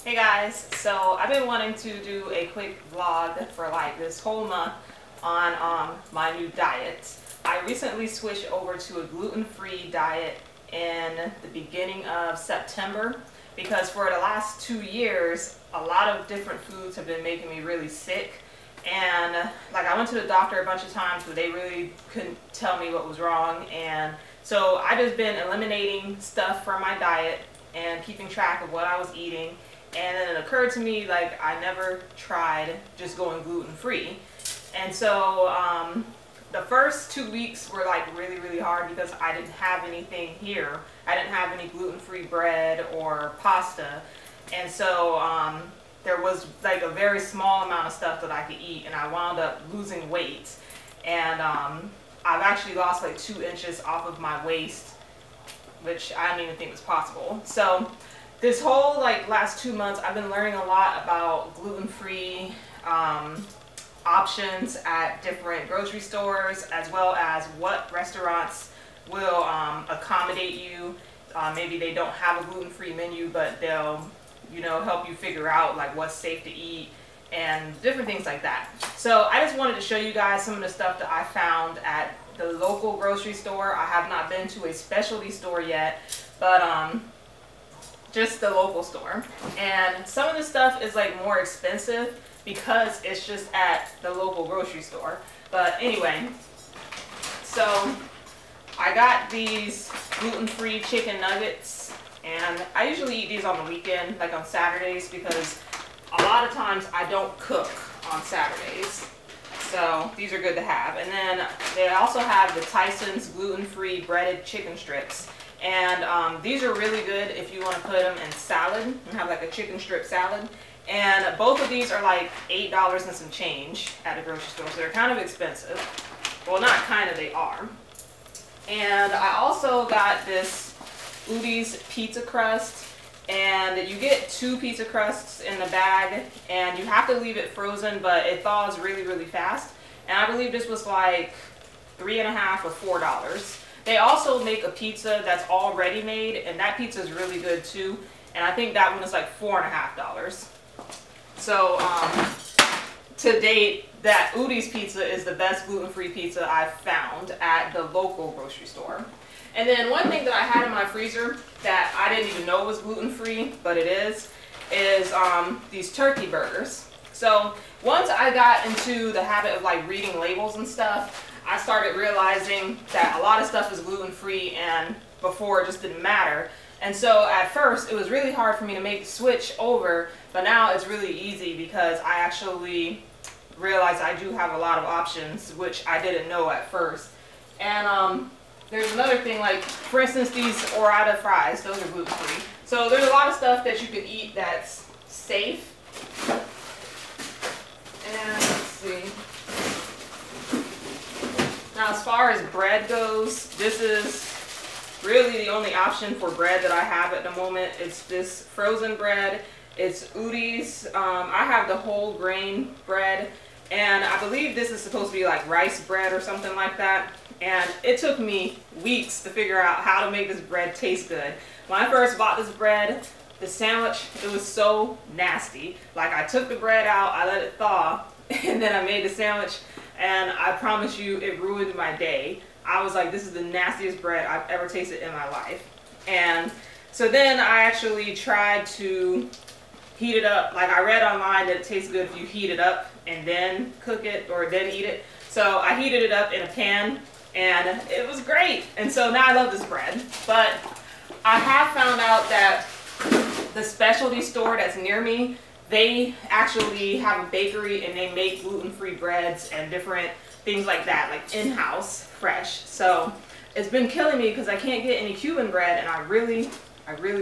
Hey guys, so I've been wanting to do a quick vlog for like this whole month on my new diet. I recently switched over to a gluten-free diet in the beginning of September because for the last 2 years a lot of different foods have been making me really sick, and like I went to the doctor a bunch of times but they really couldn't tell me what was wrong, and so I just been eliminating stuff from my diet and keeping track of what I was eating. And then it occurred to me, like, I never tried just going gluten-free. And so the first 2 weeks were like really hard because I didn't have anything here. I didn't have any gluten-free bread or pasta. And so there was like a very small amount of stuff that I could eat, and I wound up losing weight. And I've actually lost like 2 inches off of my waist, which I didn't even think was possible. So this whole like last 2 months I've been learning a lot about gluten-free options at different grocery stores, as well as what restaurants will accommodate you. Maybe they don't have a gluten-free menu, but they'll, you know, help you figure out like what's safe to eat and different things like that. So I just wanted to show you guys some of the stuff that I found at the local grocery store. I have not been to a specialty store yet, but just the local store. And some of the stuff is like more expensive because it's just at the local grocery store. But anyway, so I got these gluten-free chicken nuggets, and I usually eat these on the weekend, like on Saturdays, because a lot of times I don't cook on Saturdays. So these are good to have. And then they also have the Tyson's gluten-free breaded chicken strips. And these are really good if you want to put them in salad and have like a chicken strip salad. And both of these are like $8 and some change at the grocery store, so they're kind of expensive. Well, not kind of, they are. And I also got this Udi's pizza crust, and you get 2 pizza crusts in the bag, and you have to leave it frozen, but it thaws really fast. And I believe this was like $3.50 or $4. They also make a pizza that's already made, and that pizza is really good too. And I think that one is like $4.50. So to date, that Udi's pizza is the best gluten-free pizza I've found at the local grocery store. And then one thing that I had in my freezer that I didn't even know was gluten-free, but it is these turkey burgers. So once I got into the habit of like reading labels and stuff, I started realizing that a lot of stuff is gluten-free, and before it just didn't matter. And so at first it was really hard for me to make the switch over, but now it's really easy because I actually realized I do have a lot of options, which I didn't know at first. And there's another thing, like for instance these Orada fries, those are gluten-free. So there's a lot of stuff that you can eat that's safe. And let's see. Now as far as bread goes, this is really the only option for bread that I have at the moment. It's this frozen bread. It's Udi's. I have the whole grain bread, and I believe this is supposed to be like rice bread or something like that. And it took me weeks to figure out how to make this bread taste good. When I first bought this bread, the sandwich, it was so nasty. Like I took the bread out, I let it thaw, and then I made the sandwich. And I promise you, it ruined my day. I was like, this is the nastiest bread I've ever tasted in my life. And so then I actually tried to heat it up. Like I read online that it tastes good if you heat it up and then cook it or then eat it. So I heated it up in a pan, and it was great. And so now I love this bread. But I have found out that the specialty store that's near me, they actually have a bakery and they make gluten-free breads and different things like that, like in-house, fresh. So it's been killing me because I can't get any Cuban bread, and I really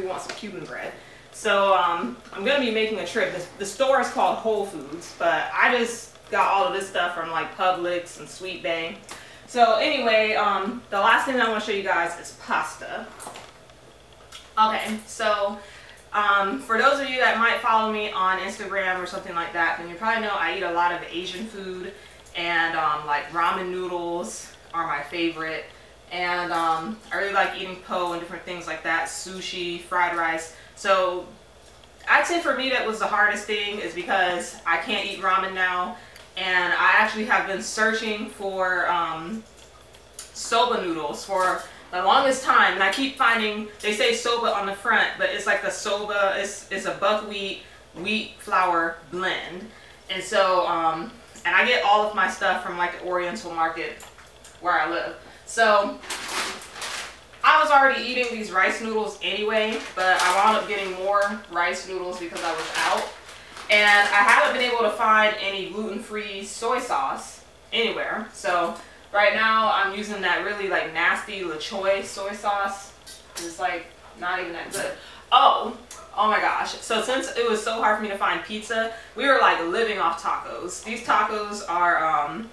want some Cuban bread. So I'm gonna be making a trip. The store is called Whole Foods, but I just got all of this stuff from like Publix and Sweet Bay. So anyway, the last thing I want to show you guys is pasta. Okay, so for those of you that might follow me on Instagram or something like that, then you probably know I eat a lot of Asian food, and like ramen noodles are my favorite, and I really like eating po and different things like that, sushi, fried rice. So I'd say for me that was the hardest thing, is because I can't eat ramen now, and I actually have been searching for soba noodles for the longest time, and I keep finding, they say soba on the front, but it's like the soba, it's a buckwheat wheat flour blend. And so and I get all of my stuff from like the Oriental market where I live. So I was already eating these rice noodles anyway, but I wound up getting more rice noodles because I was out. And I haven't been able to find any gluten-free soy sauce anywhere. So right now I'm using that really like nasty La Choy soy sauce. It's like not even that good. Oh my gosh. So since it was so hard for me to find pizza, we were like living off tacos. These tacos are,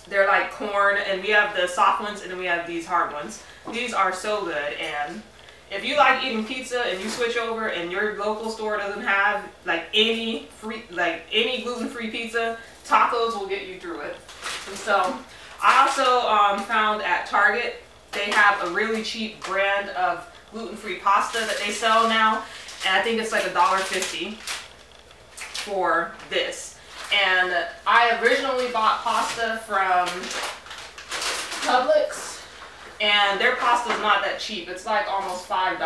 they're like corn, and we have the soft ones and then we have these hard ones. These are so good, and if you like eating pizza and you switch over and your local store doesn't have like any gluten-free pizza, tacos will get you through it. And so I also found at Target they have a really cheap brand of gluten-free pasta that they sell now, and I think it's like $1.50 for this. And I originally bought pasta from Publix, and their pasta is not that cheap. It's like almost $5.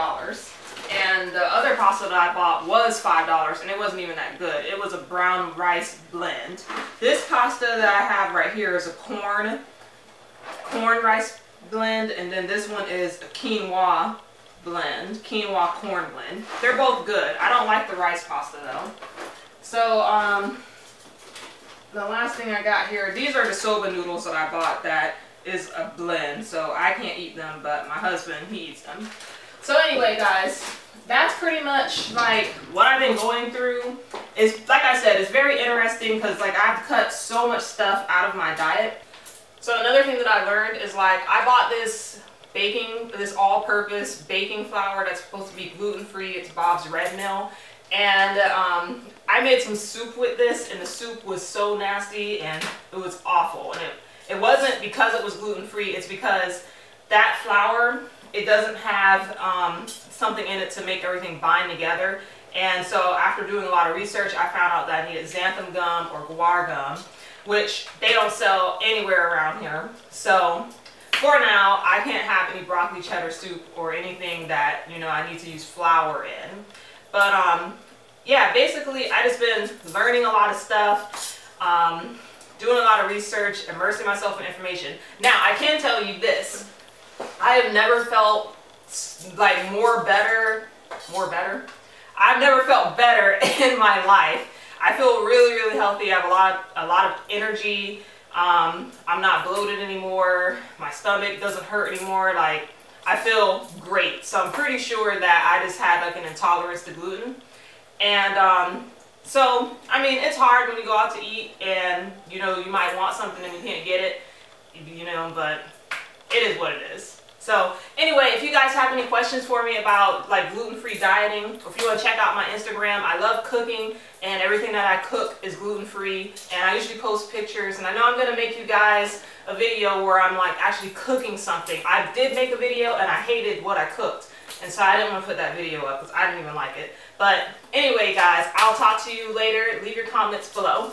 And the other pasta that I bought was $5, and it wasn't even that good. It was a brown rice blend. This pasta that I have right here is a corn rice blend, and then this one is a quinoa corn blend. They're both good. I don't like the rice pasta though. So the last thing I got here, these are the soba noodles that I bought. That is a blend, so I can't eat them, but my husband, he eats them. So anyway guys, that's pretty much like what I've been going through. It's like I said, it's very interesting because like I've cut so much stuff out of my diet. So another thing that I learned is like I bought this all-purpose baking flour that's supposed to be gluten-free. It's Bob's Red Mill, and I made some soup with this, and the soup was so nasty and it was awful. And it wasn't because it was gluten-free, it's because that flour, it doesn't have something in it to make everything bind together. And so after doing a lot of research, I found out that I needed xanthan gum or guar gum, which they don't sell anywhere around here. So for now, I can't have any broccoli cheddar soup or anything that, you know, I need to use flour in. But yeah, basically I just been learning a lot of stuff, doing a lot of research, immersing myself in information. Now, I can tell you this. I have never felt like I've never felt better in my life. I feel really, really healthy. I have a lot of energy. I'm not bloated anymore. My stomach doesn't hurt anymore. Like, I feel great. So I'm pretty sure that I just had like an intolerance to gluten. And so, I mean, it's hard when you go out to eat and, you know, you might want something and you can't get it, you know, but it is what it is. So anyway, if you guys have any questions for me about like gluten-free dieting, or if you want to check out my Instagram, I love cooking and everything that I cook is gluten-free, and I usually post pictures, and I know I'm going to make you guys a video where I'm like actually cooking something. I did make a video and I hated what I cooked, and so I didn't want to put that video up because I didn't even like it. But anyway guys, I'll talk to you later. Leave your comments below.